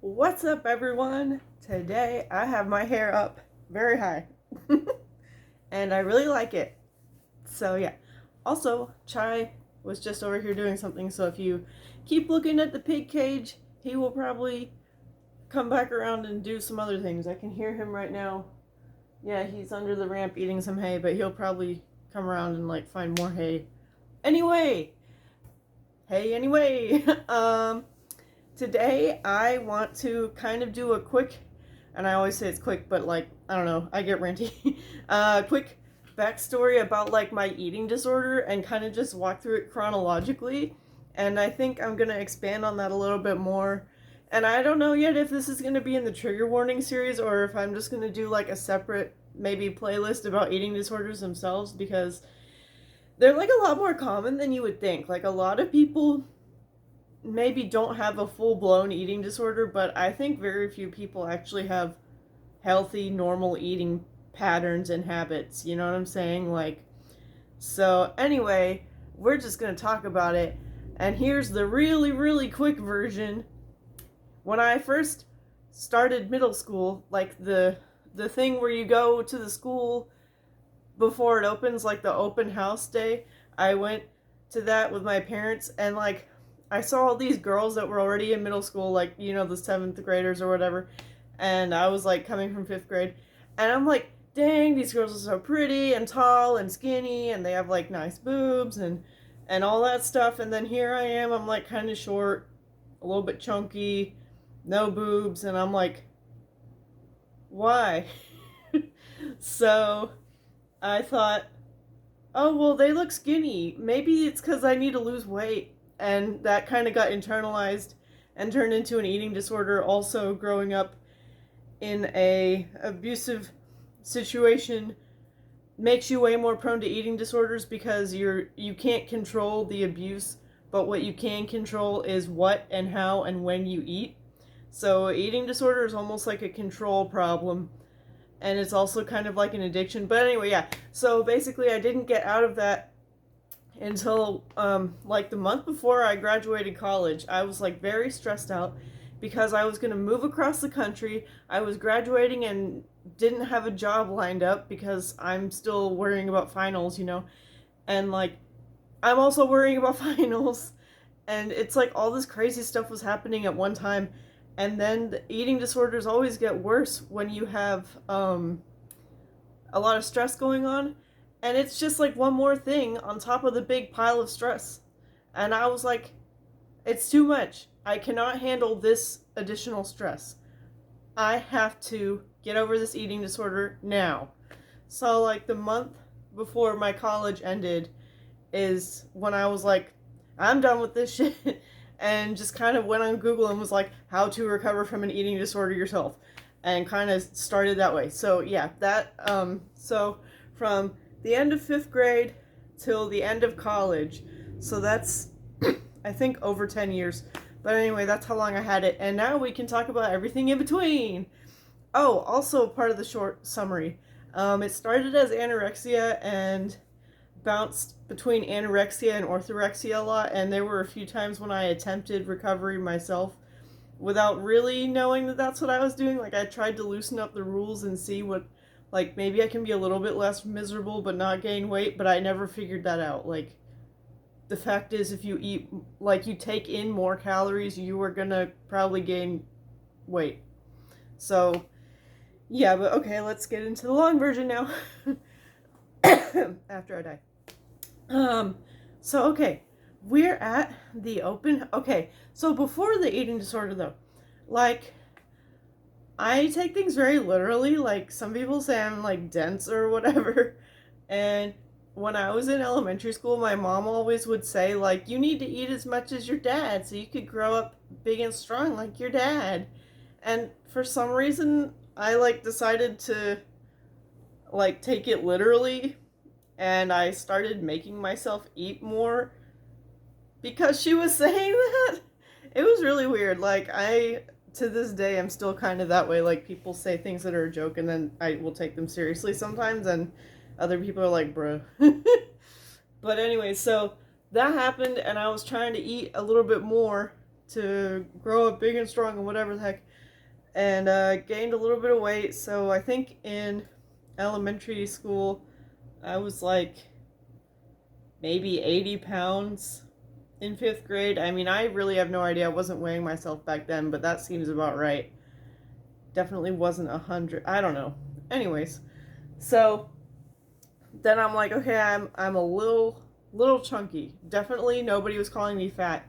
What's up, everyone? Today I have my hair up very high and I really like it. So, yeah. Also, Chai was just over here doing something, so if you keep looking at the pig cage, he will probably come back around and do some other things. I can hear him right now. Yeah, he's under the ramp eating some hay, but he'll probably come around and find more hay. Anyway, anyway. Today I want to kind of do a quick, and I always say it's quick, but I don't know, I get ranty. Quick backstory about my eating disorder and kind of just walk through it chronologically. And I think I'm gonna expand on that a little bit more. And I don't know yet if this is gonna be in the trigger warning series or if I'm just gonna do a separate maybe playlist about eating disorders themselves, because they're a lot more common than you would think. A lot of people maybe don't have a full-blown eating disorder, but I think very few people actually have healthy, normal eating patterns and habits. You know what I'm saying? So anyway, we're just going to talk about it. And here's the really, really quick version. When I first started middle school, the thing where you go to the school before it opens, the open house day, I went to that with my parents, and I saw all these girls that were already in middle school, the 7th graders or whatever, and I was coming from 5th grade, and I'm dang, these girls are so pretty and tall and skinny, and they have nice boobs and all that stuff. And then here I am, I'm kind of short, a little bit chunky, no boobs, and I'm why? So I thought, oh well, they look skinny, maybe it's because I need to lose weight. And that kind of got internalized and turned into an eating disorder. Also, growing up in a abusive situation makes you way more prone to eating disorders, because you can't control the abuse, but what you can control is what and how and when you eat. So eating disorder is almost like a control problem, and it's also kind of like an addiction. But anyway, yeah. So basically, I didn't get out of that until the month before I graduated college. I was very stressed out because I was going to move across the country. I was graduating and didn't have a job lined up because I'm still worrying about finals, and I'm also worrying about finals, and it's all this crazy stuff was happening at one time. And then the eating disorders always get worse when you have a lot of stress going on. And it's just one more thing on top of the big pile of stress. And I was it's too much. I cannot handle this additional stress. I have to get over this eating disorder now. So the month before my college ended is when I was I'm done with this shit. And just kind of went on Google and was how to recover from an eating disorder yourself. And kind of started that way. So yeah, so from the end of 5th grade till the end of college. So that's, I think, over 10 years. But anyway, that's how long I had it. And now we can talk about everything in between. Oh, also part of the short summary. It started as anorexia and bounced between anorexia and orthorexia a lot. And there were a few times when I attempted recovery myself without really knowing that that's what I was doing. I tried to loosen up the rules and see what, maybe I can be a little bit less miserable but not gain weight, but I never figured that out. The fact is, if you eat, you take in more calories, you are gonna probably gain weight. So, yeah, but okay, let's get into the long version now. After I die. So, okay, we're at the open, okay, so before the eating disorder, though, I take things very literally. Some people say I'm dense or whatever. And when I was in elementary school, my mom always would say you need to eat as much as your dad so you could grow up big and strong like your dad. And for some reason, I decided to take it literally, and I started making myself eat more because she was saying that. It was really weird. To this day, I'm still kind of that way. People say things that are a joke, and then I will take them seriously sometimes, and other people are bruh. But anyway, so that happened, and I was trying to eat a little bit more to grow up big and strong and whatever the heck. And gained a little bit of weight. So I think in elementary school, I was like maybe 80 pounds in 5th grade. I mean, I really have no idea. I wasn't weighing myself back then, but that seems about right. Definitely wasn't 100. I don't know. Anyways, so then I'm like, okay, I'm a little chunky. Definitely nobody was calling me fat,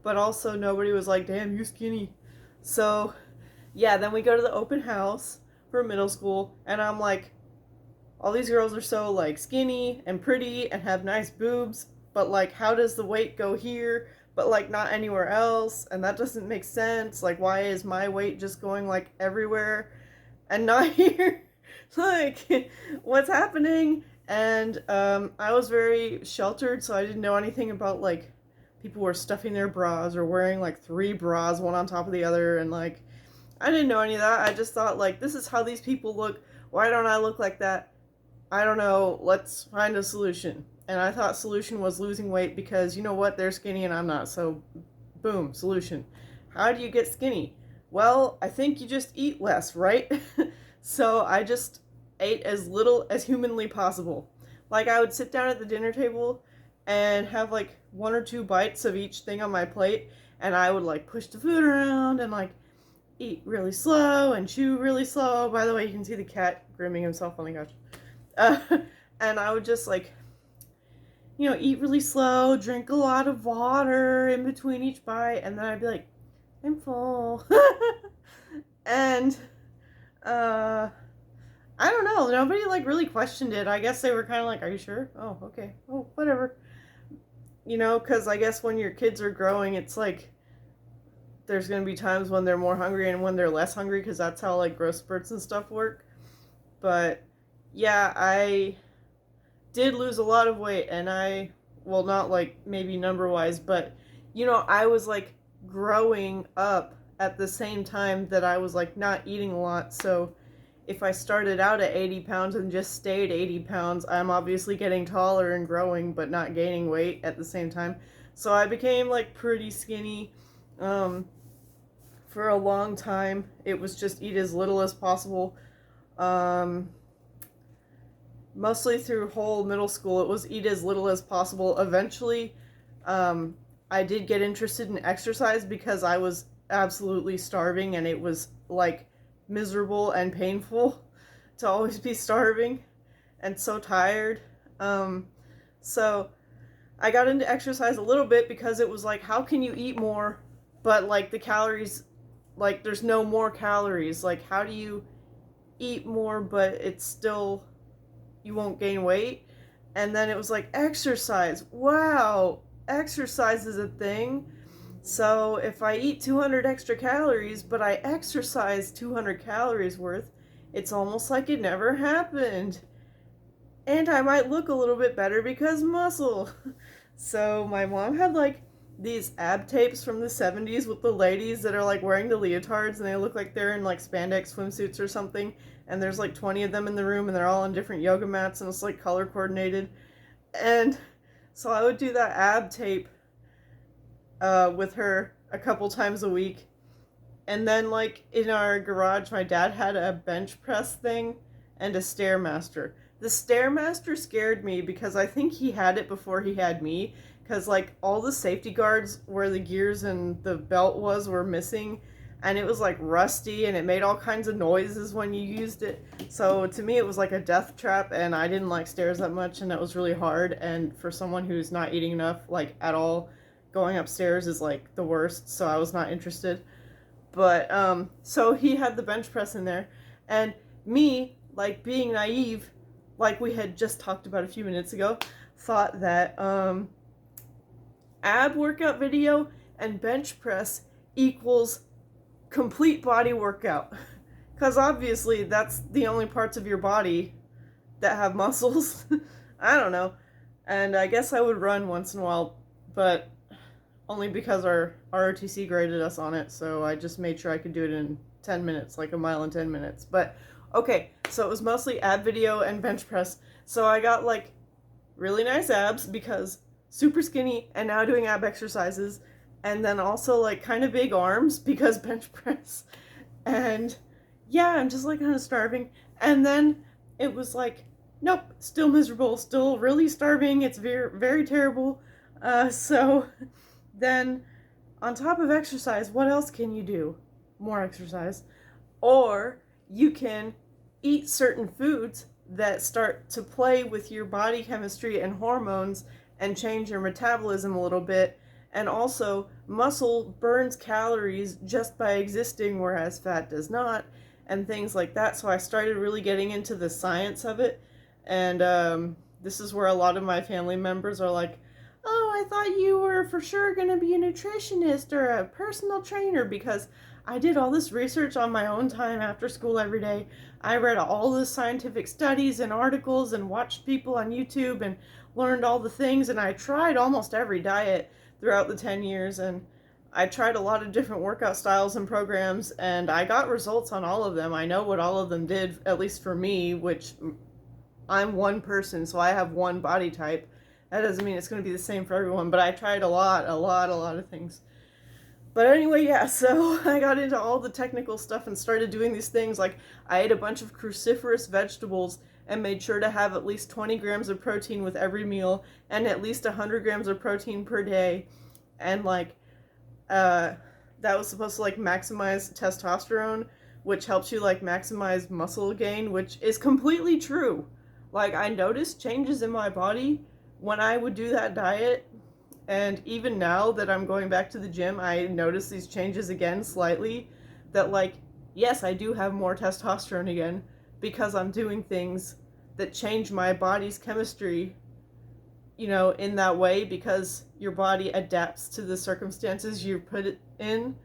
but also nobody was like, damn, you skinny. So yeah, then we go to the open house for middle school, and I'm like, all these girls are so like skinny and pretty and have nice boobs, but like how does the weight go here but like not anywhere else? And that doesn't make sense. Like, why is my weight just going like everywhere and not here? Like, what's happening? And I was very sheltered, so I didn't know anything about like people were stuffing their bras or wearing like 3 bras one on top of the other, and like I didn't know any of that. I just thought like, this is how these people look, why don't I look like that? I don't know, let's find a solution. And I thought solution was losing weight, because you know what, they're skinny and I'm not, so boom, solution. How do you get skinny? Well, I think you just eat less, right? So I just ate as little as humanly possible. Like, I would sit down at the dinner table and have like 1 or 2 bites of each thing on my plate, and I would like push the food around and like eat really slow and chew really slow. By the way, you can see the cat grooming himself on the couch. And I would just like, you know, eat really slow, drink a lot of water in between each bite, and then I'd be like, I'm full. And I don't know, nobody like really questioned it. I guess they were kind of like, are you sure? Oh, okay. Oh, whatever. You know, because I guess when your kids are growing, it's like there's going to be times when they're more hungry and when they're less hungry, because that's how like growth spurts and stuff work. But yeah, I did lose a lot of weight, and well, not like maybe number wise, but you know, I was like growing up at the same time that I was like not eating a lot. So if I started out at 80 pounds and just stayed 80 pounds, I'm obviously getting taller and growing, but not gaining weight at the same time. So I became like pretty skinny. For a long time, it was just eat as little as possible. Mostly through whole middle school, it was eat as little as possible. Eventually, I did get interested in exercise because I was absolutely starving, and it was like miserable and painful to always be starving and so tired. So I got into exercise a little bit because it was like, how can you eat more, but like the calories, like there's no more calories. Like, how do you eat more, but it's still, you won't gain weight? And then it was like, exercise. Wow, exercise is a thing. So if I eat 200 extra calories, but I exercise 200 calories worth, it's almost like it never happened. And I might look a little bit better because muscle. So my mom had like these ab tapes from the 70s with the ladies that are like wearing the leotards, and they look like they're in like spandex swimsuits or something. And there's like 20 of them in the room, and they're all on different yoga mats, and it's like color coordinated. And so I would do that ab tape with her a couple times a week. And then like in our garage, my dad had a bench press thing and a Stairmaster. The Stairmaster scared me because I think he had it before he had me, because like all the safety guards where the gears and the belt were missing, and it was like rusty, and it made all kinds of noises when you used it. So to me it was like a death trap, and I didn't like stairs that much, and it was really hard. And for someone who's not eating enough like at all, going upstairs is like the worst, so I was not interested. But so he had the bench press in there, and me, like being naive, like we had just talked about a few minutes ago, thought that ab workout video and bench press equals complete body workout, because obviously that's the only parts of your body that have muscles. I don't know. And I guess I would run once in a while, but only because our ROTC graded us on it, so I just made sure I could do it in 10 minutes, like a mile in 10 minutes. But okay, so it was mostly ab video and bench press. So I got like really nice abs because super skinny and now doing ab exercises. and then also like kind of big arms because bench press. And yeah, I'm just like kind of starving. And then it was like, nope, still miserable, still really starving. It's very, very terrible. So then on top of exercise, what else can you do? More exercise. Or you can eat certain foods that start to play with your body chemistry and hormones and change your metabolism a little bit. And also, muscle burns calories just by existing, whereas fat does not, and things like that. So I started really getting into the science of it. And this is where a lot of my family members are like, oh, I thought you were for sure going to be a nutritionist or a personal trainer, because I did all this research on my own time after school every day. I read all the scientific studies and articles and watched people on YouTube and learned all the things, and I tried almost every diet throughout the 10 years, and I tried a lot of different workout styles and programs, and I got results on all of them. I know what all of them did, at least for me, which I'm one person, so I have one body type. That doesn't mean it's going to be the same for everyone, but I tried a lot of things. But anyway, yeah, so I got into all the technical stuff and started doing these things. Like, I ate a bunch of cruciferous vegetables and made sure to have at least 20 grams of protein with every meal and at least 100 grams of protein per day. And, like, that was supposed to, like, maximize testosterone, which helps you, like, maximize muscle gain, which is completely true. Like, I noticed changes in my body when I would do that diet. And even now that I'm going back to the gym, I notice these changes again slightly. That, like, yes, I do have more testosterone again because I'm doing things that change my body's chemistry, you know, in that way, because your body adapts to the circumstances you put it in.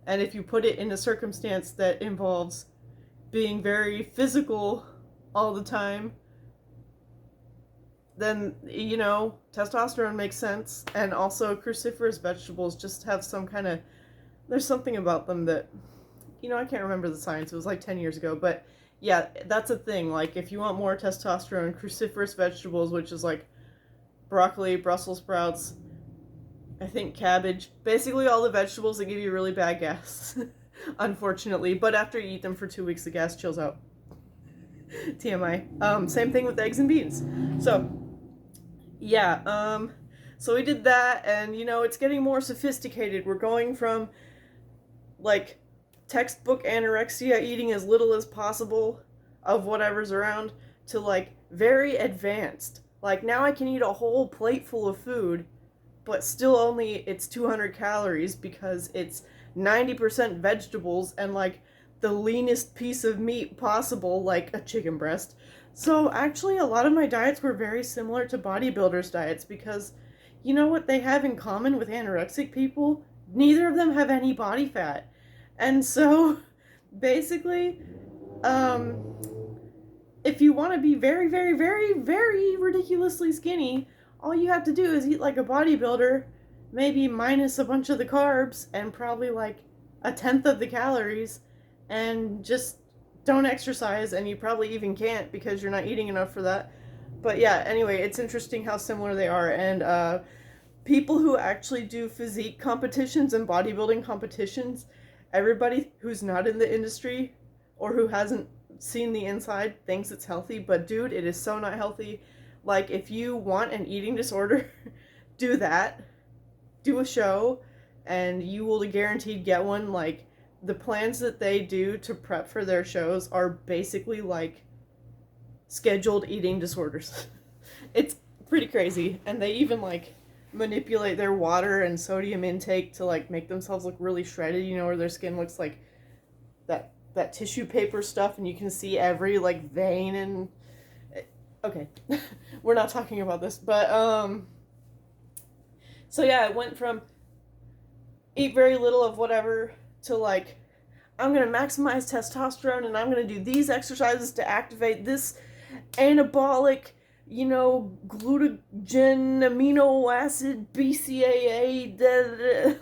And if you put it in a circumstance that involves being very physical all the time, then, you know, testosterone makes sense. And also cruciferous vegetables just have some kind of, there's something about them that, you know, I can't remember the science, it was like 10 years ago, but yeah, that's a thing. Like, if you want more testosterone, cruciferous vegetables, which is like broccoli, Brussels sprouts, I think cabbage, basically all the vegetables that give you really bad gas, unfortunately, but after you eat them for 2 weeks, the gas chills out. TMI. Same thing with eggs and beans. So yeah, so we did that, and, you know, it's getting more sophisticated. We're going from, like, textbook anorexia, eating as little as possible of whatever's around, to, like, very advanced. Like, now I can eat a whole plate full of food, but still only, it's 200 calories because it's 90% vegetables and, like, the leanest piece of meat possible, like a chicken breast. So actually, a lot of my diets were very similar to bodybuilders' diets, because you know what they have in common with anorexic people? Neither of them have any body fat. And so basically, if you want to be very, very, very, very ridiculously skinny, all you have to do is eat like a bodybuilder, maybe minus a bunch of the carbs and probably like a tenth of the calories, and just don't exercise, and you probably even can't because you're not eating enough for that. But yeah, anyway, it's interesting how similar they are. And people who actually do physique competitions and bodybuilding competitions, everybody who's not in the industry or who hasn't seen the inside thinks it's healthy, but dude, it is so not healthy. Like, if you want an eating disorder, do that. Do a show, and you will guaranteed get one. Like, the plans that they do to prep for their shows are basically like scheduled eating disorders. It's pretty crazy. And they even like manipulate their water and sodium intake to like make themselves look really shredded, you know, where their skin looks like that tissue paper stuff, and you can see every like vein. And okay, we're not talking about this, but so yeah, it went from eat very little of whatever to like, I'm going to maximize testosterone, and I'm going to do these exercises to activate this anabolic, you know, glucogen, amino acid, BCAA,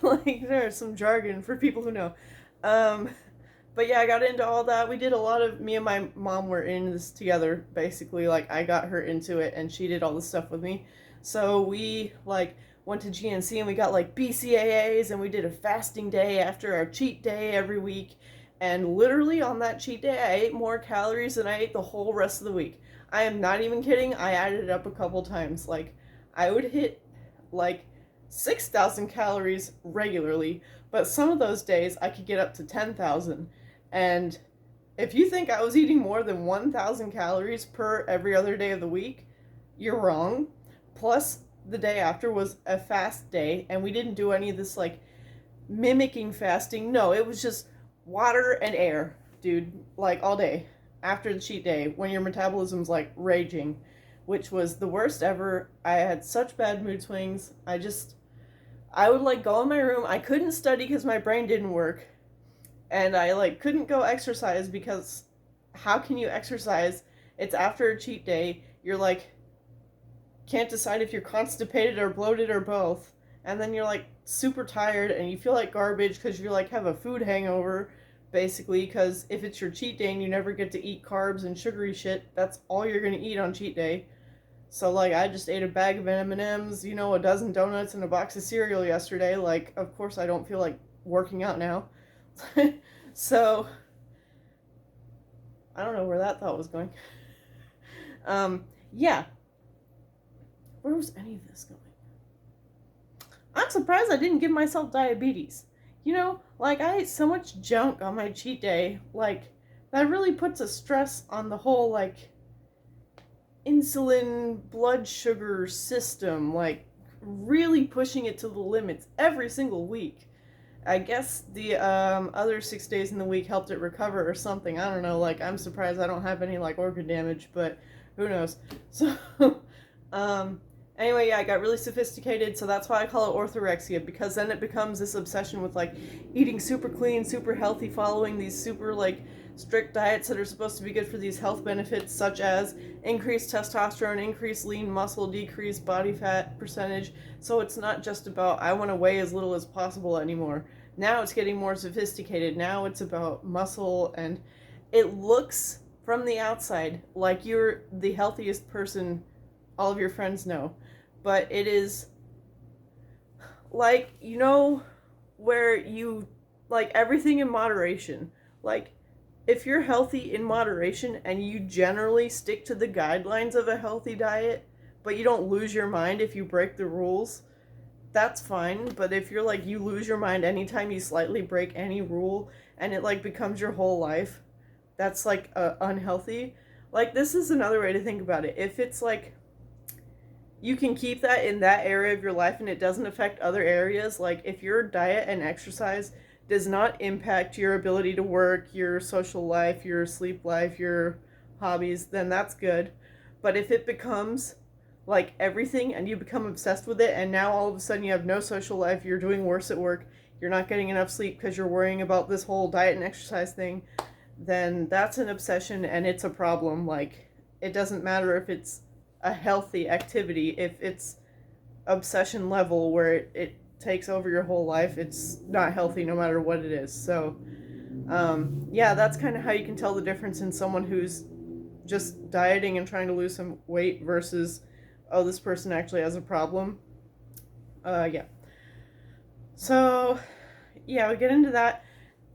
like, there's some jargon for people who know. But yeah, I got into all that. We did a lot of, me and my mom were in this together, basically. Like, I got her into it, and she did all the stuff with me. So we, like, went to GNC and we got like BCAAs and we did a fasting day after our cheat day every week. And literally on that cheat day, I ate more calories than I ate the whole rest of the week. I am not even kidding. I added it up a couple times. Like, I would hit like 6,000 calories regularly, but some of those days I could get up to 10,000. And if you think I was eating more than 1,000 calories per every other day of the week, you're wrong. Plus, the day after was a fast day, and we didn't do any of this like mimicking fasting. No, it was just water and air, dude, like all day after the cheat day when your metabolism's like raging, which was the worst ever. I had such bad mood swings. I would like go in my room. I couldn't study because my brain didn't work. And I like couldn't go exercise because how can you exercise? It's after a cheat day. You're like can't decide if you're constipated or bloated or both. And then you're like super tired and you feel like garbage because you like have a food hangover basically, because if it's your cheat day and you never get to eat carbs and sugary shit, that's all you're going to eat on cheat day. So like I just ate a bag of M&Ms, you know, a dozen donuts and a box of cereal yesterday. Like of course I don't feel like working out now. So I don't know where that thought was going. Yeah. Where was any of this going? I'm surprised I didn't give myself diabetes. You know, like I ate so much junk on my cheat day, like that really puts a stress on the whole like insulin blood sugar system, like really pushing it to the limits every single week. I guess the other 6 days in the week helped it recover or something. I don't know. Like I'm surprised I don't have any like organ damage, but who knows? So, anyway, yeah, I got really sophisticated, so that's why I call it orthorexia, because then it becomes this obsession with like eating super clean, super healthy, following these super like strict diets that are supposed to be good for these health benefits, such as increased testosterone, increased lean muscle, decreased body fat percentage. So it's not just about I want to weigh as little as possible anymore. Now it's getting more sophisticated. Now it's about muscle, and it looks from the outside like you're the healthiest person all of your friends know. But it is like, you know, where you like everything in moderation. Like if you're healthy in moderation and you generally stick to the guidelines of a healthy diet, but you don't lose your mind if you break the rules, that's fine. But if you're like you lose your mind anytime you slightly break any rule and it like becomes your whole life, that's like unhealthy. Like this is another way to think about it. If it's like you can keep that in that area of your life and it doesn't affect other areas, like if your diet and exercise does not impact your ability to work, your social life, your sleep life, your hobbies, then that's good. But if it becomes like everything and you become obsessed with it and now all of a sudden you have no social life, you're doing worse at work, you're not getting enough sleep because you're worrying about this whole diet and exercise thing, then that's an obsession and it's a problem. Like it doesn't matter if it's a healthy activity, if it's obsession level where it takes over your whole life, it's not healthy no matter what it is. So yeah, that's kind of how you can tell the difference in someone who's just dieting and trying to lose some weight versus, oh, this person actually has a problem. Yeah. So yeah, we get into that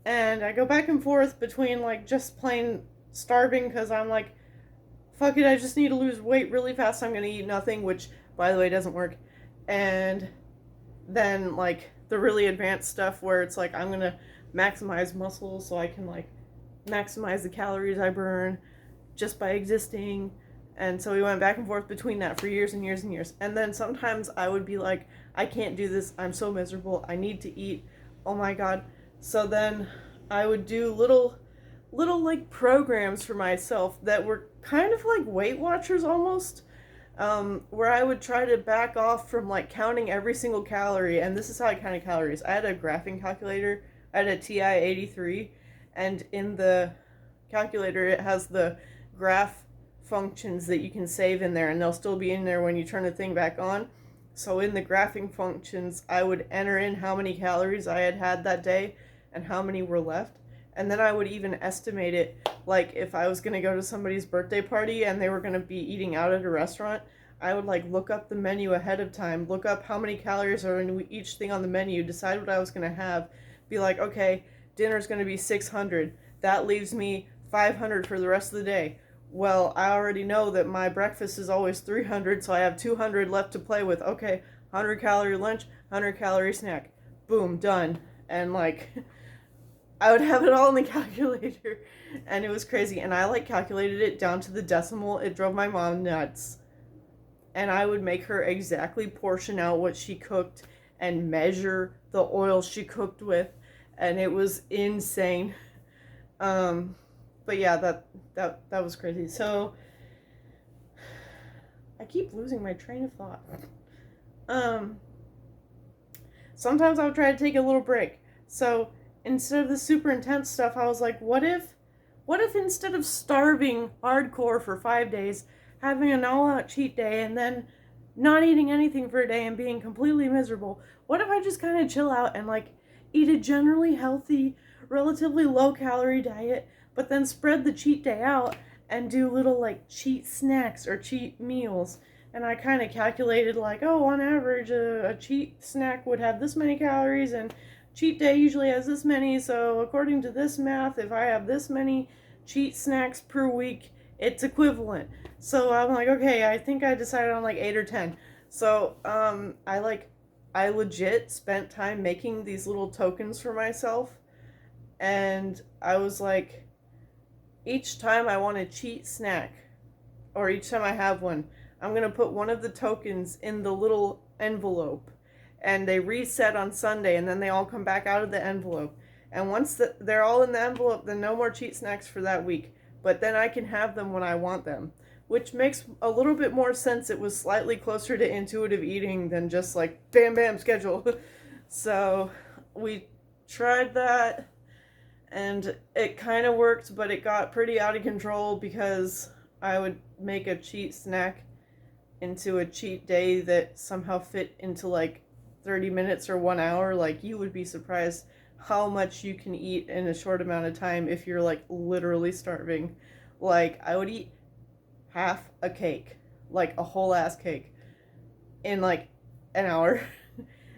and I go back and forth between like just plain starving because I'm like, fuck it, I just need to lose weight really fast, I'm gonna eat nothing, which by the way doesn't work. And then like the really advanced stuff where it's like I'm gonna maximize muscle so I can like maximize the calories I burn just by existing. And so we went back and forth between that for years and years and years. And then sometimes I would be like, I can't do this, I'm so miserable, I need to eat, oh my god. So then I would do little like programs for myself that were kind of like Weight Watchers almost, where I would try to back off from like counting every single calorie. And this is how I counted calories. I had a graphing calculator. I had a TI-83, and in the calculator it has the graph functions that you can save in there, and they'll still be in there when you turn the thing back on. So in the graphing functions, I would enter in how many calories I had had that day and how many were left. And then I would even estimate it, like if I was going to go to somebody's birthday party and they were going to be eating out at a restaurant, I would like look up the menu ahead of time, look up how many calories are in each thing on the menu, decide what I was going to have, be like, okay, dinner's going to be 600. That leaves me 500 for the rest of the day. Well, I already know that my breakfast is always 300, so I have 200 left to play with. Okay, 100-calorie lunch, 100-calorie snack. Boom, done. And like, I would have it all in the calculator, and it was crazy. And I like calculated it down to the decimal. It drove my mom nuts. And I would make her exactly portion out what she cooked and measure the oil she cooked with, and it was insane. But yeah, that was crazy. So I keep losing my train of thought. Sometimes I would try to take a little break. So instead of the super intense stuff, I was like, what if instead of starving hardcore for 5 days, having an all-out cheat day, and then not eating anything for a day and being completely miserable, what if I just kind of chill out and like eat a generally healthy, relatively low-calorie diet, but then spread the cheat day out and do little like cheat snacks or cheat meals? And I kind of calculated like, oh, on average, a cheat snack would have this many calories, and cheat day usually has this many, so according to this math, if I have this many cheat snacks per week, it's equivalent. So I'm like, okay, I think I decided on like 8 or 10. So I legit spent time making these little tokens for myself, and I was like, each time I want a cheat snack, or each time I have one, I'm going to put one of the tokens in the little envelope, and they reset on Sunday, and then they all come back out of the envelope. And once they're all in the envelope, then no more cheat snacks for that week. But then I can have them when I want them, which makes a little bit more sense. It was slightly closer to intuitive eating than just like bam, bam, schedule. So we tried that, and it kind of worked, but it got pretty out of control because I would make a cheat snack into a cheat day that somehow fit into like 30 minutes or 1 hour. Like, you would be surprised how much you can eat in a short amount of time if you're like literally starving. Like, I would eat half a cake, like a whole ass cake, in like an hour.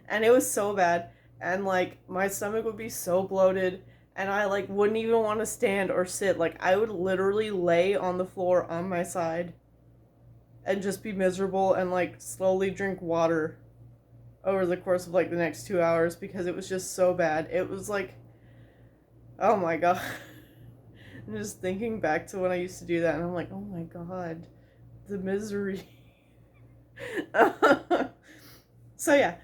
And it was so bad, and like my stomach would be so bloated, and I like wouldn't even want to stand or sit. Like, I would literally lay on the floor on my side and just be miserable and like slowly drink water over the course of like the next 2 hours because it was just so bad. It was like, oh my god. I'm just thinking back to when I used to do that, and I'm like, oh my god, the misery. So yeah,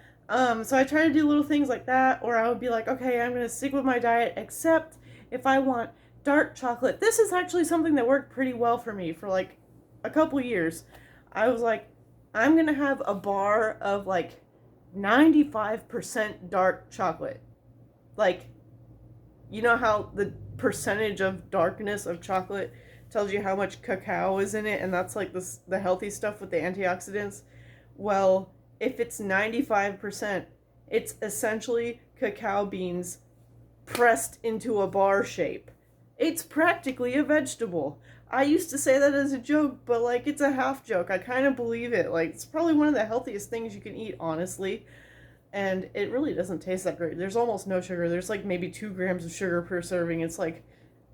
so I try to do little things like that, or I would be like, okay, I'm gonna stick with my diet, except if I want dark chocolate. This is actually something that worked pretty well for me for like a couple years. I was like, I'm gonna have a bar of like 95% dark chocolate. Like, you know how the percentage of darkness of chocolate tells you how much cacao is in it, and that's like the healthy stuff with the antioxidants? Well, if it's 95%, it's essentially cacao beans pressed into a bar shape. It's practically a vegetable. I used to say that as a joke, but like, it's a half joke. I kind of believe it. Like, it's probably one of the healthiest things you can eat, honestly. And it really doesn't taste that great. There's almost no sugar. There's like maybe 2 grams of sugar per serving. It's like,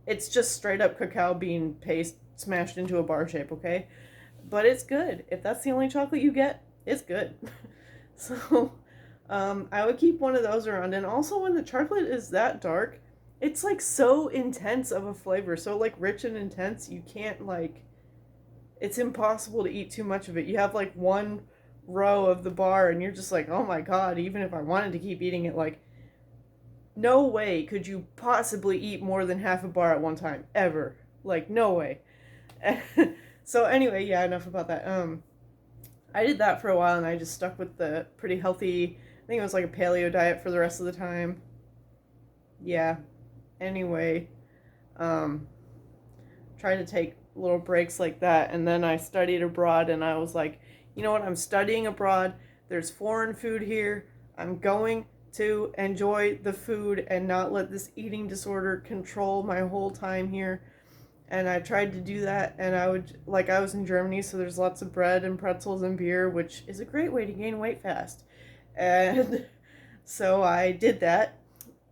it's just straight up cacao bean paste smashed into a bar shape, okay? But it's good. If that's the only chocolate you get, it's good. So, I would keep one of those around. And also, when the chocolate is that dark, it's like so intense of a flavor, so like rich and intense, you can't like, it's impossible to eat too much of it. You have like one row of the bar, and you're just like, oh my god, even if I wanted to keep eating it, like, no way could you possibly eat more than half a bar at one time, ever. Like, no way. So anyway, yeah, enough about that. I did that for a while, and I just stuck with the pretty healthy, I think it was like a paleo diet for the rest of the time. Yeah. Anyway, try to take little breaks like that, and then I studied abroad, and I was like, you know what, I'm studying abroad, there's foreign food here, I'm going to enjoy the food and not let this eating disorder control my whole time here. And I tried to do that, and I would, like, I was in Germany, so there's lots of bread and pretzels and beer, which is a great way to gain weight fast. And so I did that.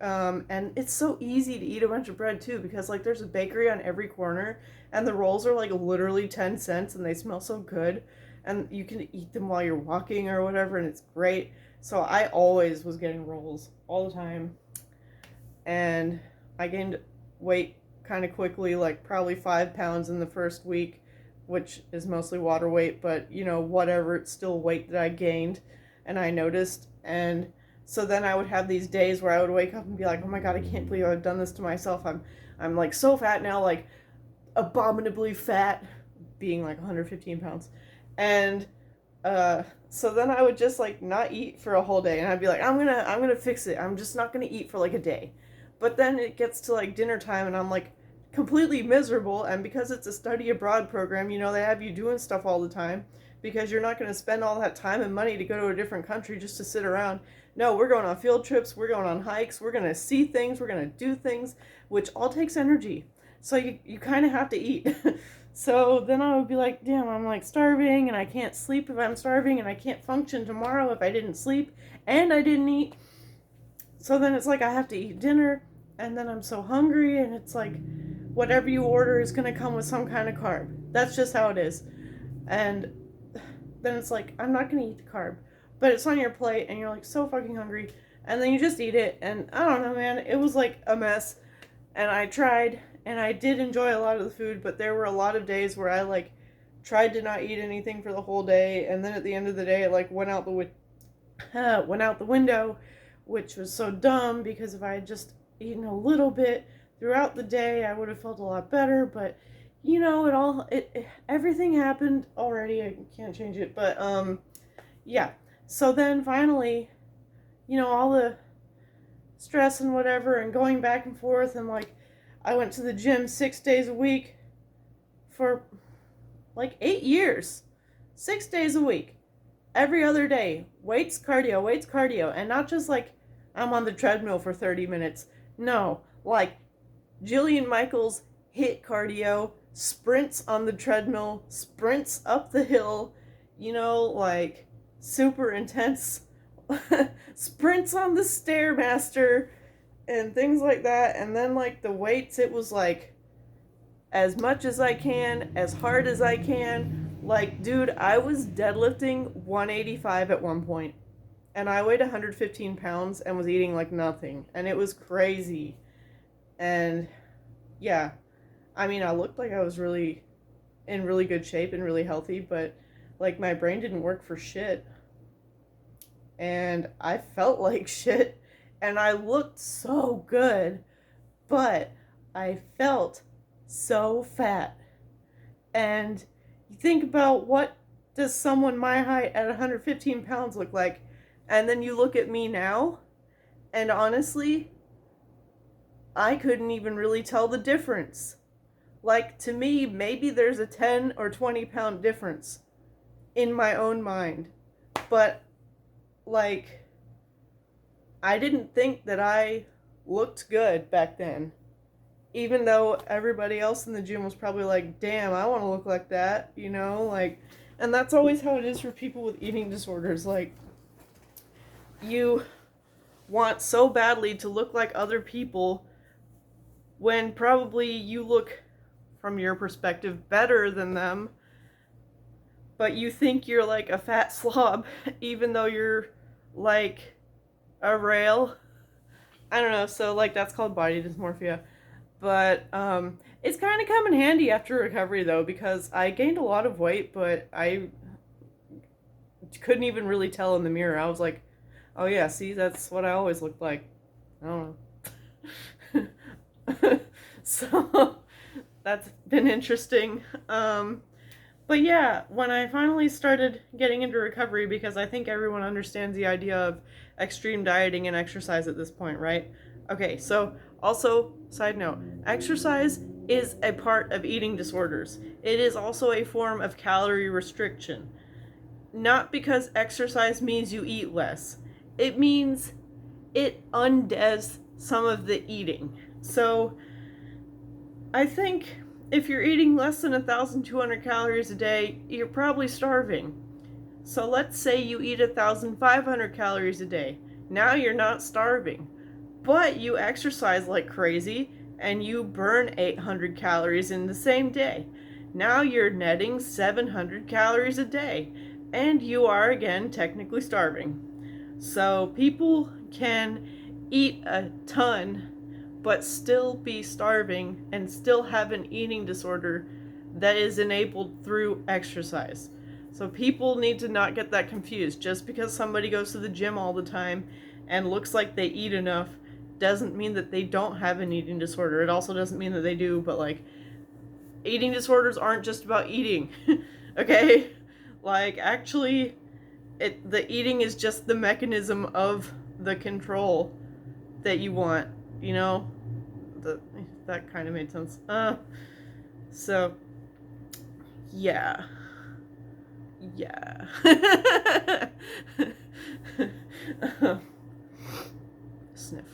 And it's so easy to eat a bunch of bread too, because like there's a bakery on every corner, and the rolls are like literally 10 cents, and they smell so good. And you can eat them while you're walking or whatever, and it's great. So I always was getting rolls all the time. And I gained weight kind of quickly, like probably 5 pounds in the first week, which is mostly water weight, but you know, whatever, it's still weight that I gained and I noticed. And so then I would have these days where I would wake up and be like, oh my God, I can't believe I've done this to myself. I'm like so fat now, like abominably fat, being like 115 pounds. And so then I would just like not eat for a whole day, and I'd be like, I'm gonna fix it. I'm just not gonna eat for like a day. But then it gets to like dinner time, and I'm like completely miserable. And because it's a study abroad program, you know, they have you doing stuff all the time, because you're not going to spend all that time and money to go to a different country just to sit around. No, we're going on field trips, we're going on hikes, we're going to see things, we're going to do things, which all takes energy. So you kind of have to eat. So then I would be like, damn, I'm like starving, and I can't sleep if I'm starving, and I can't function tomorrow if I didn't sleep and I didn't eat. So then it's like I have to eat dinner, and then I'm so hungry, and it's like whatever you order is going to come with some kind of carb. That's just how it is. And then it's like, I'm not going to eat the carb, but it's on your plate, and you're like so fucking hungry, and then you just eat it. And I don't know, man, it was like a mess. And I tried, and I did enjoy a lot of the food, but there were a lot of days where I like tried to not eat anything for the whole day, and then at the end of the day it like went out the window, which was so dumb, because if I had just eaten a little bit throughout the day, I would have felt a lot better. But you know, everything happened already. I can't change it. But yeah. So then finally, you know, all the stress and whatever, and going back and forth, and like I went to the gym 6 days a week for like 8 years, 6 days a week, every other day, weights, cardio, and not just like I'm on the treadmill for 30 minutes. No, like Jillian Michaels HIIT cardio, sprints on the treadmill, sprints up the hill, you know, like super intense sprints on the Stairmaster and things like that. And then like the weights, it was like as much as I can, as hard as I can. Like, dude, I was deadlifting 185 at one point, and I weighed 115 pounds and was eating like nothing, and it was crazy. And yeah, I mean, I looked like I was really in really good shape and really healthy, but like my brain didn't work for shit, and I felt like shit, and I looked so good, but I felt so fat. And you think about, what does someone my height at 115 pounds look like? And then you look at me now, and honestly, I couldn't even really tell the difference. Like, to me, maybe there's a 10 or 20 pound difference in my own mind. But, like, I didn't think that I looked good back then. Even though everybody else in the gym was probably like, damn, I want to look like that, you know? Like, and that's always how it is for people with eating disorders. Like, you want so badly to look like other people when probably you look, from your perspective, better than them, but you think you're like a fat slob even though you're like a rail. I don't know, so like that's called body dysmorphia. But it's kind of come in handy after recovery though, because I gained a lot of weight, but I couldn't even really tell in the mirror. I was like, oh yeah, see, that's what I always looked like. I don't know. So that's been interesting. But yeah, when I finally started getting into recovery, because I think everyone understands the idea of extreme dieting and exercise at this point, right? Okay, so also, side note, exercise is a part of eating disorders. It is also a form of calorie restriction. Not because exercise means you eat less. It means it undoes some of the eating. So I think if you're eating less than 1,200 calories a day, you're probably starving. So let's say you eat 1,500 calories a day. Now you're not starving, but you exercise like crazy and you burn 800 calories in the same day. Now you're netting 700 calories a day, and you are again technically starving. So people can eat a ton but still be starving and still have an eating disorder that is enabled through exercise. So people need to not get that confused. Just because somebody goes to the gym all the time and looks like they eat enough doesn't mean that they don't have an eating disorder. It also doesn't mean that they do, but like, eating disorders aren't just about eating. Okay? Like, actually, the eating is just the mechanism of the control that you want, you know? That kind of made sense. So, yeah. Yeah. Sniff.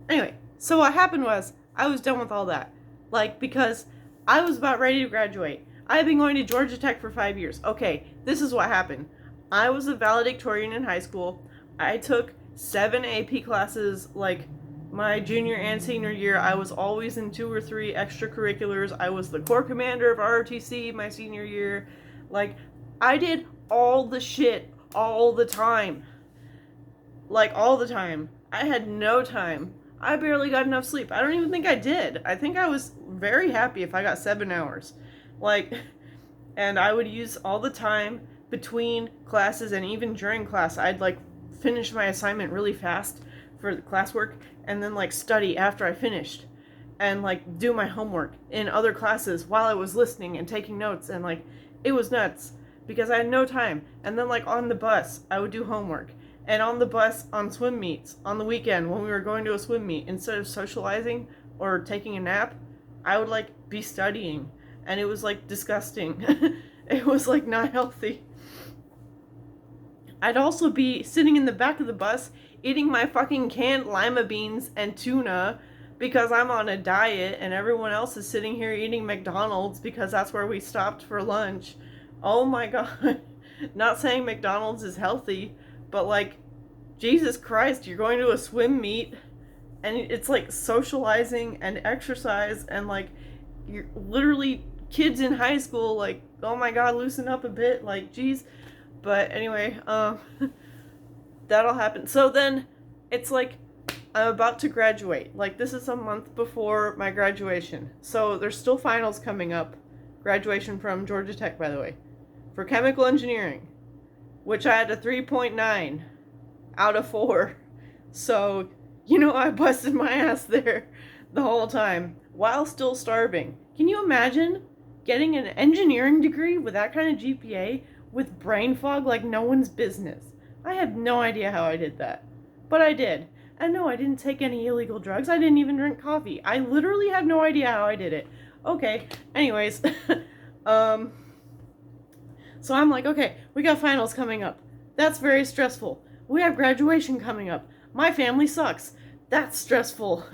Anyway, so what happened was, I was done with all that. Like, because I was about ready to graduate. I've been going to Georgia Tech for 5 years. Okay, this is what happened. I was a valedictorian in high school. I took 7 AP classes, like, my junior and senior year. I was always in 2 or 3 extracurriculars. I was the corps commander of ROTC my senior year. Like, I did all the shit all the time. Like, all the time. I had no time. I barely got enough sleep. I don't even think I did. I think I was very happy if I got 7 hours. Like, and I would use all the time between classes, and even during class, I'd like finish my assignment really fast for the classwork and then like study after I finished and like do my homework in other classes while I was listening and taking notes, and like it was nuts because I had no time. And then like on the bus, I would do homework. And on the bus, on swim meets, on the weekend when we were going to a swim meet, instead of socializing or taking a nap, I would like be studying. And it was like disgusting. It was like not healthy. I'd also be sitting in the back of the bus eating my fucking canned lima beans and tuna because I'm on a diet, and everyone else is sitting here eating McDonald's because that's where we stopped for lunch. Oh my god. Not saying McDonald's is healthy, but like, Jesus Christ, you're going to a swim meet and it's like socializing and exercise, and like you're literally kids in high school, like, oh my god, loosen up a bit, like, geez. But anyway, that'll happen. So then it's like I'm about to graduate. Like, this is a month before my graduation. So there's still finals coming up. Graduation from Georgia Tech, by the way, for chemical engineering, which I had a 3.9 out of 4. So, you know, I busted my ass there the whole time while still starving. Can you imagine getting an engineering degree with that kind of GPA with brain fog like no one's business? I have no idea how I did that, but I did. And no, I didn't take any illegal drugs. I didn't even drink coffee. I literally have no idea how I did it. Okay, anyways, so I'm like, okay, we got finals coming up. That's very stressful. We have graduation coming up. My family sucks. That's stressful.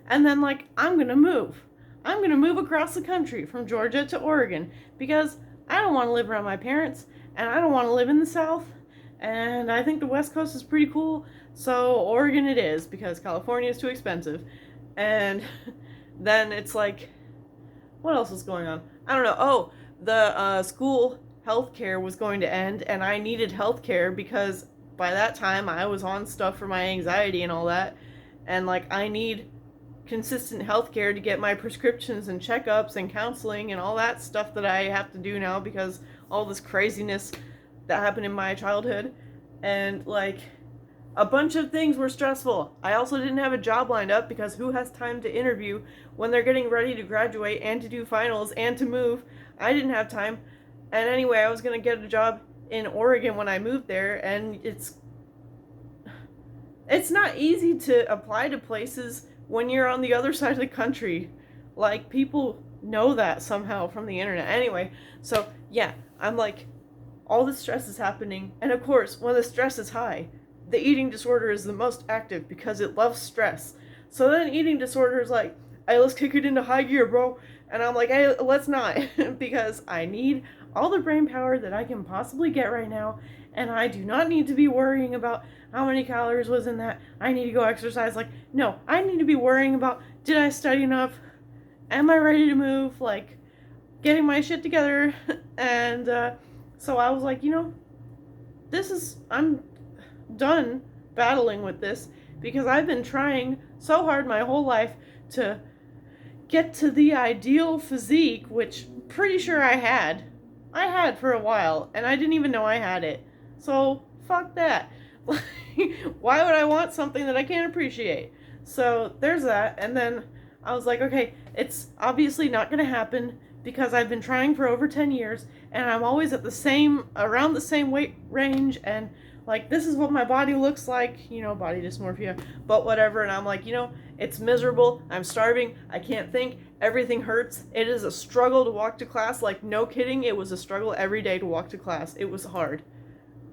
And then, like, I'm gonna move. I'm gonna move across the country from Georgia to Oregon because I don't want to live around my parents, and I don't want to live in the South, and I think the West Coast is pretty cool, so Oregon it is because California is too expensive. And then it's like, what else was going on? I don't know. Oh, the school healthcare was going to end, and I needed healthcare because by that time I was on stuff for my anxiety and all that, and like I need consistent healthcare to get my prescriptions and checkups and counseling and all that stuff that I have to do now because all this craziness that happened in my childhood. And like, a bunch of things were stressful. I also didn't have a job lined up because who has time to interview when they're getting ready to graduate and to do finals and to move? I didn't have time. And anyway, I was going to get a job in Oregon when I moved there, and it's not easy to apply to places when you're on the other side of the country. Like, people know that somehow from the internet. Anyway, so yeah, I'm like, all the stress is happening, and of course, when the stress is high, the eating disorder is the most active because it loves stress. So then eating disorder is like, hey, let's kick it into high gear, bro. And I'm like, hey, let's not, because I need all the brain power that I can possibly get right now, and I do not need to be worrying about how many calories was in that. I need to go exercise. Like, no, I need to be worrying about, did I study enough? Am I ready to move? Like, getting my shit together. And so I was like, I'm done battling with this, because I've been trying so hard my whole life to get to the ideal physique, which pretty sure I had. I had for a while, and I didn't even know I had it. So, fuck that. Why would I want something that I can't appreciate? So, there's that. And then I was like, okay, it's obviously not going to happen, because I've been trying for over 10 years, and I'm always at around the same weight range, and like, this is what my body looks like, body dysmorphia, but whatever. And I'm like, it's miserable. I'm starving. I can't think. Everything hurts. It is a struggle to walk to class. Like, no kidding. It was a struggle every day to walk to class. It was hard.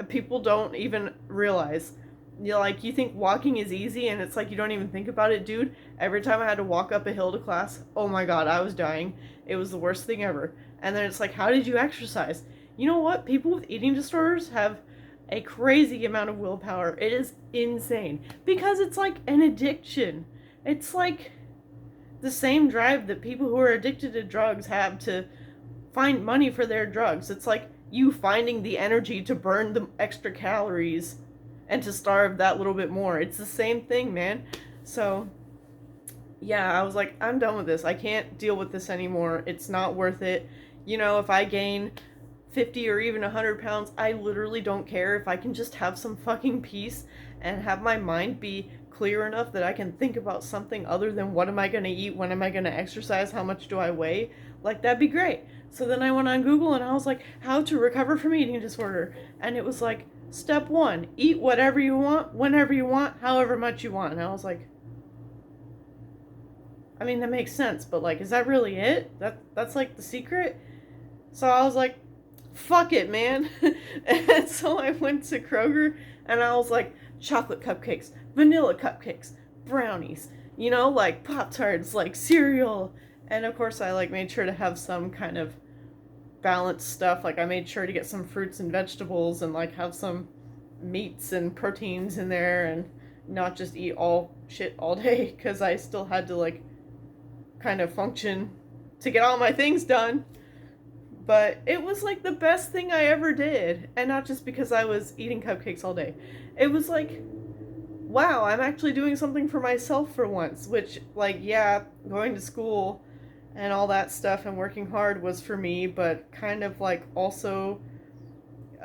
People don't even realize. You think walking is easy, and it's like you don't even think about it, dude. Every time I had to walk up a hill to class, oh my god, I was dying. It was the worst thing ever. And then it's like, how did you exercise? You know what? People with eating disorders have a crazy amount of willpower. It is insane, because it's like an addiction. It's like the same drive that people who are addicted to drugs have to find money for their drugs. It's like you finding the energy to burn the extra calories and to starve that little bit more. It's the same thing, man. So yeah, I was like, I'm done with this. I can't deal with this anymore. It's not worth it. If I gain 50 or even 100 pounds, I literally don't care if I can just have some fucking peace and have my mind be clear enough that I can think about something other than what am I going to eat, when am I going to exercise, how much do I weigh. Like, that'd be great. So then I went on Google and I was like, how to recover from eating disorder. And it was like, step 1, eat whatever you want, whenever you want, however much you want. And I was like, I mean, that makes sense, but like, is that really it? That's like the secret? So I was like, fuck it, man. And so I went to Kroger and I was like, chocolate cupcakes, vanilla cupcakes, brownies, like Pop-Tarts, like cereal. And of course I like made sure to have some kind of balanced stuff. Like, I made sure to get some fruits and vegetables and like have some meats and proteins in there, and not just eat all shit all day, because I still had to like kind of function to get all my things done. But it was like the best thing I ever did. And not just because I was eating cupcakes all day. It was like, wow, I'm actually doing something for myself for once. Which, like, yeah, going to school and all that stuff and working hard was for me. But kind of like also,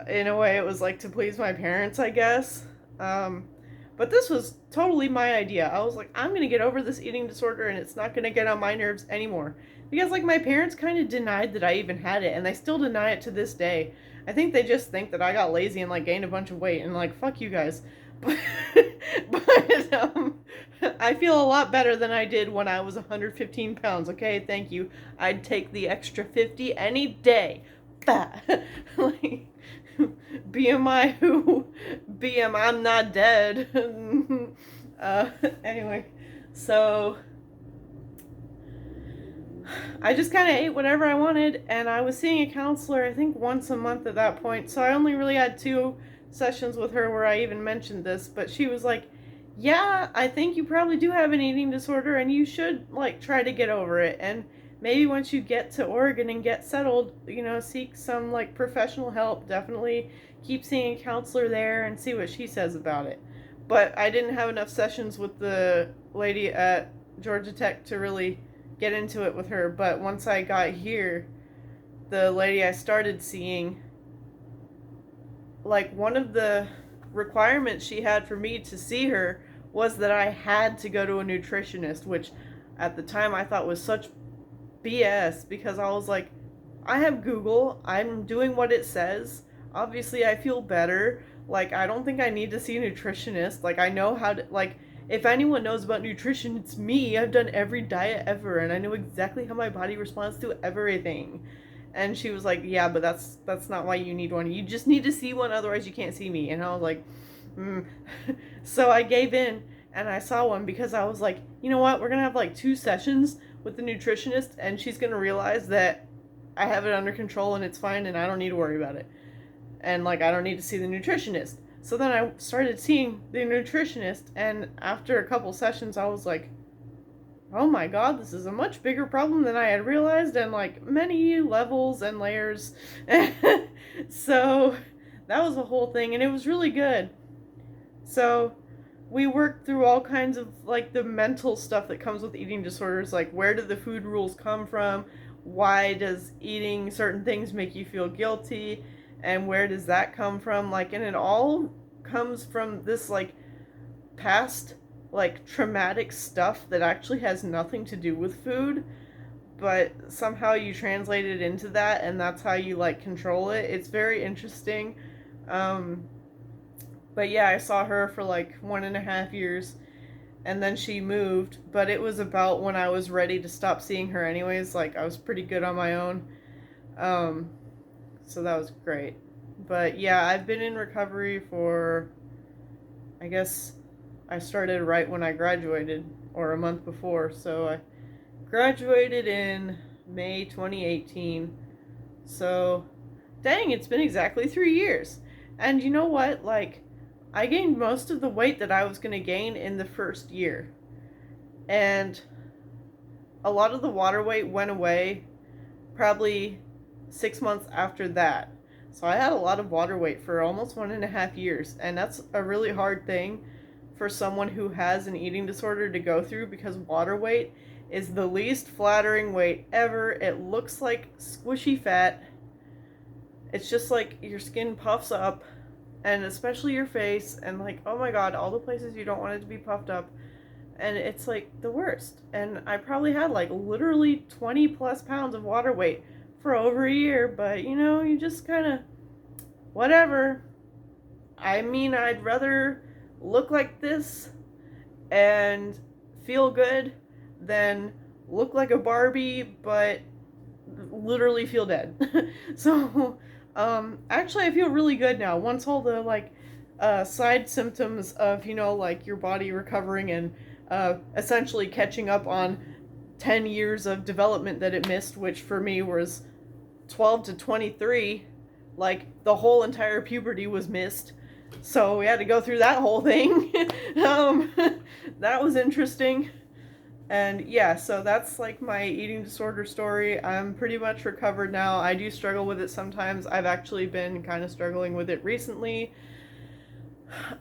in a way, it was like to please my parents, I guess. But this was totally my idea. I was like, I'm going to get over this eating disorder, and it's not going to get on my nerves anymore. Because, like, my parents kind of denied that I even had it, and they still deny it to this day. I think they just think that I got lazy and, like, gained a bunch of weight, and, like, fuck you guys. But I feel a lot better than I did when I was 115 pounds, okay? Thank you. I'd take the extra 50 any day. Like, BMI I'm not dead. Anyway, so I just kind of ate whatever I wanted, and I was seeing a counselor, I think once a month at that point, so I only really had 2 sessions with her where I even mentioned this, but she was like, yeah, I think you probably do have an eating disorder, and you should, like, try to get over it, and maybe once you get to Oregon and get settled, seek some, like, professional help. Definitely keep seeing a counselor there and see what she says about it. But I didn't have enough sessions with the lady at Georgia Tech to really get into it with her. But once I got here, the lady I started seeing, like, one of the requirements she had for me to see her was that I had to go to a nutritionist, which at the time I thought was such BS, because I was like, I have Google, I'm doing what it says, obviously I feel better, like, I don't think I need to see a nutritionist, like, I know how to, like, if anyone knows about nutrition, it's me. I've done every diet ever, and I know exactly how my body responds to everything. And she was like, yeah, but that's not why you need one. You just need to see one, otherwise you can't see me. And I was like, So I gave in, and I saw one because I was like, you know what, we're gonna have like 2 sessions with the nutritionist, and she's gonna realize that I have it under control and it's fine and I don't need to worry about it. And like, I don't need to see the nutritionist. So then I started seeing the nutritionist, and after a couple sessions, I was like, oh my god, this is a much bigger problem than I had realized, and like many levels and layers. So that was a whole thing, and it was really good. So we worked through all kinds of like the mental stuff that comes with eating disorders, like where do the food rules come from? Why does eating certain things make you feel guilty? And where does that come from? Like, and it all comes from this like past like traumatic stuff that actually has nothing to do with food, but somehow you translate it into that, and that's how you like control it. It's very interesting. um but yeah, I saw her for like 1.5 years, and then she moved, but it was about when I was ready to stop seeing her anyways. Like, I was pretty good on my own. um so that was great. But yeah, I've been in recovery for, I guess I started right when I graduated, or a month before. So I graduated in May 2018. So, dang, it's been exactly 3 years. And you know what? Like, I gained most of the weight that I was going to gain in the first year. And a lot of the water weight went away probably 6 months after that. So I had a lot of water weight for almost 1.5 years. And that's a really hard thing for someone who has an eating disorder to go through, because water weight is the least flattering weight ever. It looks like squishy fat. It's just like your skin puffs up, and especially your face, and like, oh my god, all the places you don't want it to be puffed up. And it's like the worst. And I probably had like literally 20 plus pounds of water weight for over a year, but you know, you just kind of, whatever. I mean, I'd rather look like this and feel good than look like a Barbie but literally feel dead. So actually I feel really good now, once all the like side symptoms of, you know, like your body recovering and essentially catching up on 10 years of development that it missed, which for me was 12 to 23. Like, the whole entire puberty was missed. So we had to go through that whole thing. That was interesting. And yeah, so that's like my eating disorder story. I'm pretty much recovered now. I do struggle with it sometimes. I've actually been kind of struggling with it recently.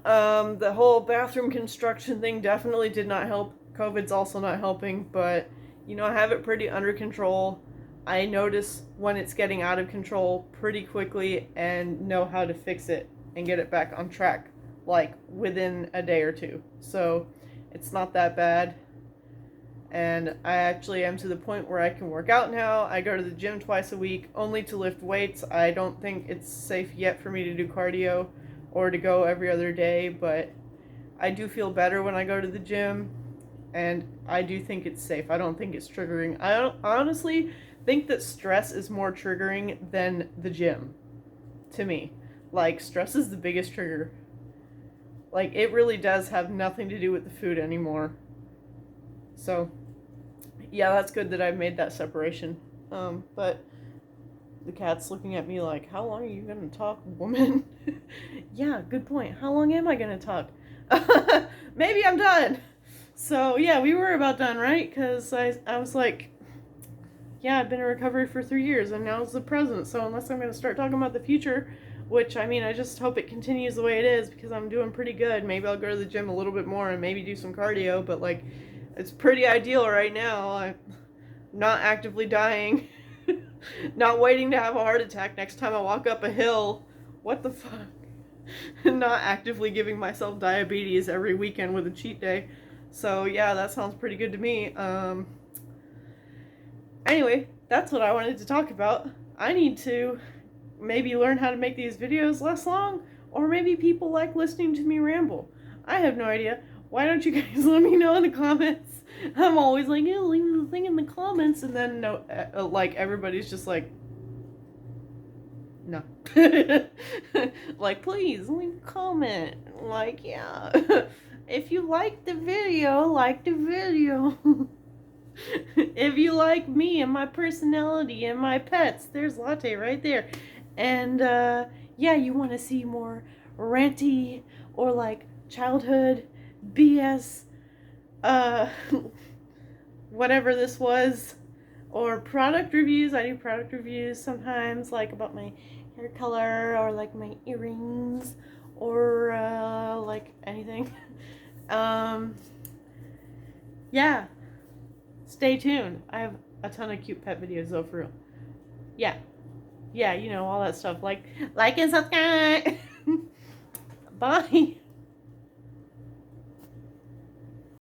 The whole bathroom construction thing definitely did not help. COVID's also not helping, but you know, I have it pretty under control. I notice when it's getting out of control pretty quickly and know how to fix it and get it back on track, like within a day or two. So it's not that bad. And I actually am to the point where I can work out now. I go to the gym twice a week only to lift weights. I don't think it's safe yet for me to do cardio or to go every other day, but I do feel better when I go to the gym, and I do think it's safe. I don't think it's triggering. I honestly think that stress is more triggering than the gym, to me. Like, stress is the biggest trigger. Like, it really does have nothing to do with the food anymore. So yeah, that's good that I've made that separation. But the cat's looking at me like, how long are you gonna talk, woman? Yeah, good point. How long am I gonna talk? Maybe I'm done. So yeah, we were about done, right? Because I was like, yeah, I've been in recovery for 3 years, and now it's the present. So unless I'm gonna start talking about the future, which, I mean, I just hope it continues the way it is, because I'm doing pretty good. Maybe I'll go to the gym a little bit more and maybe do some cardio, but like, it's pretty ideal right now. I'm not actively dying. Not waiting to have a heart attack next time I walk up a hill. What the fuck? Not actively giving myself diabetes every weekend with a cheat day. So yeah, that sounds pretty good to me. Anyway, that's what I wanted to talk about. I need to maybe learn how to make these videos less long, or maybe people like listening to me ramble. I have no idea. Why don't you guys let me know in the comments? I'm always like, yeah, leave the thing in the comments, and then no, like, everybody's just like, no. Like, please leave a comment. Like, yeah. if you like the video, like the video. If you like me and my personality and my pets, there's Latte right there. And yeah, you want to see more ranty or like childhood BS, uh, whatever this was, or product reviews. I do product reviews sometimes, like about my hair color or like my earrings or like anything. Yeah, stay tuned. I have a ton of cute pet videos though, for real. Yeah, yeah, you know, all that stuff. Like and subscribe. Bye.